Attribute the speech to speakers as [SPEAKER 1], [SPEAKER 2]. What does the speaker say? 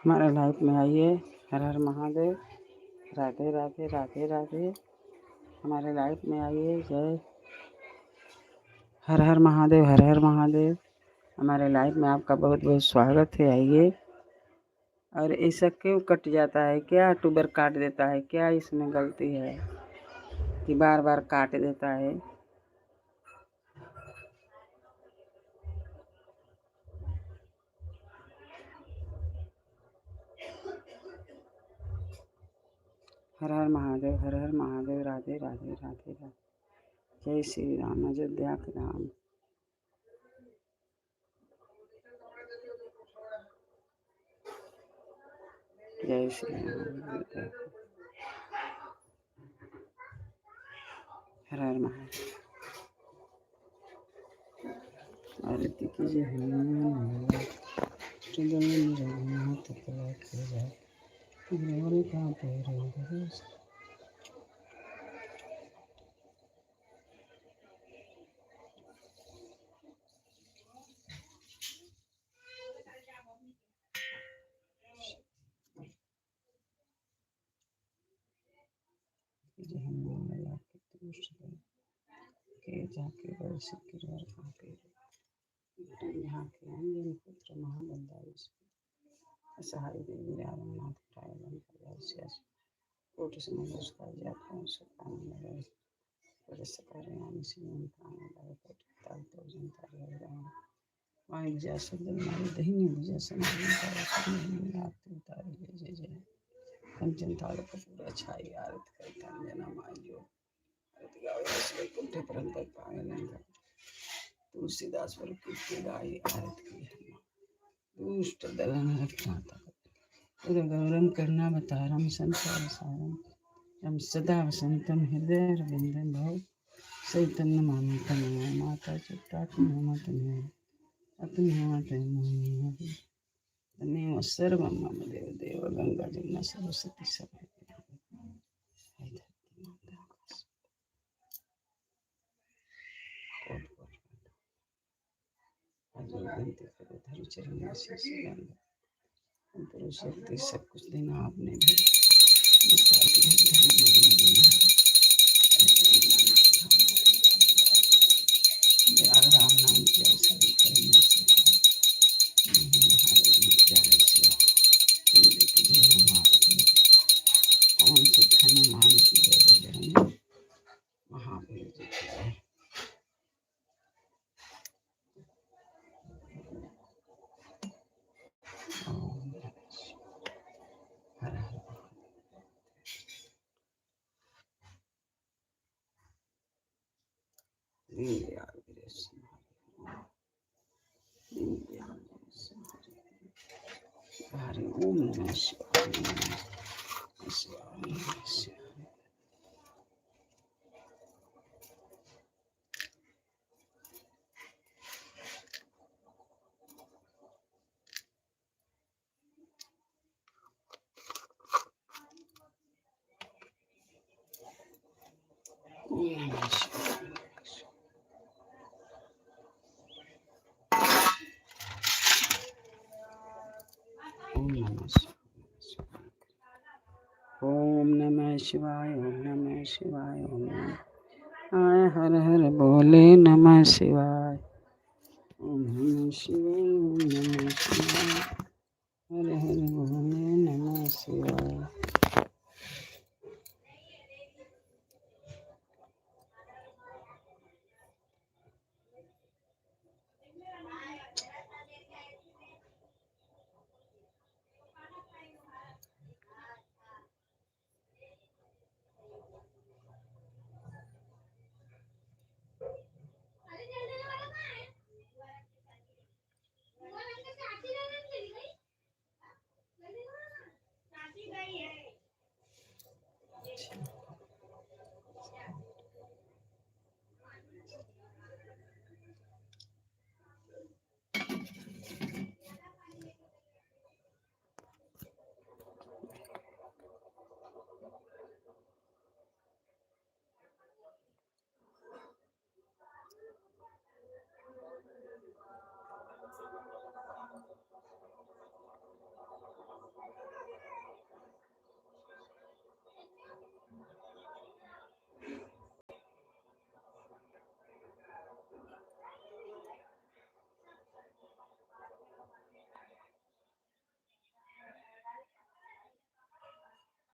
[SPEAKER 1] हमारे लाइफ में आइए। हर हर महादेव। राधे राधे राधे राधे। हमारे लाइफ में आइए। जय हर हर महादेव। हर हर महादेव। हमारे लाइफ में आपका बहुत बहुत स्वागत है। आइए। और ऐसा क्यों कट जाता है? क्या ट्यूबर काट देता है? क्या इसमें गलती है कि बार बार काट देता है? हर हर महादेव। हर हर महादेव। राधे राधे राधे राधे। जय श्री राम। अयोध्या के राम। जय श्री राम। हर हर महादेव। आरती कीजिए हनुमान रघुनाथ कला के जाए का पैर। हनुमान लगा के दुष्ट के जाके वर्ष गिरवर कांपे। यहाँ के अंजन पुत्र महाबलदाई असहाय देवी रावणनाथ उठाए लंका कोट समझ उसका जाता सुखाने लगे। पुरस्कार सीमन प्राण लगे पटता तो जनता लगे। वाणी विजय शब्द मारी दहीनी विजय समाधि आरती उतारी। जय जय जय। कंचन थाल कपूर छाई आरत करता जना मायो। आरती गावे कुंठे परम पद पावे लंका। तुलसीदास पर कीर्ति गाई आरत की। दुष्ट दलन रखनाता गौरम करुणावतारम संसार सारम यम सदा वसंतम हृदय रविंदम भव सहितम नमामि तनया माता चित्ता तनया अपनी मोहिनी तमेव सर्वं मम देव देव गंगा जमुना सरस्वती सभा। धर्म चरण में शक्ति सब कुछ देना आपने भी राम नाम के अवसर करने से महादेव में जय सिया चंद्र की जय महादेव पवन सुत हनुमान की जय बजरंग महावीर जी की जय। हर हर हरि ओम नमः शिवाय। नमः शिवाय। नमः शिवाय। ओम नमः शिवाय। ओम नमः शिवाय। ओम नमः हर हर बोले नमः शिवाय। ओम नमः शिवाय। ओम नमः शिवाय। हर हर बोले नमः शिवाय।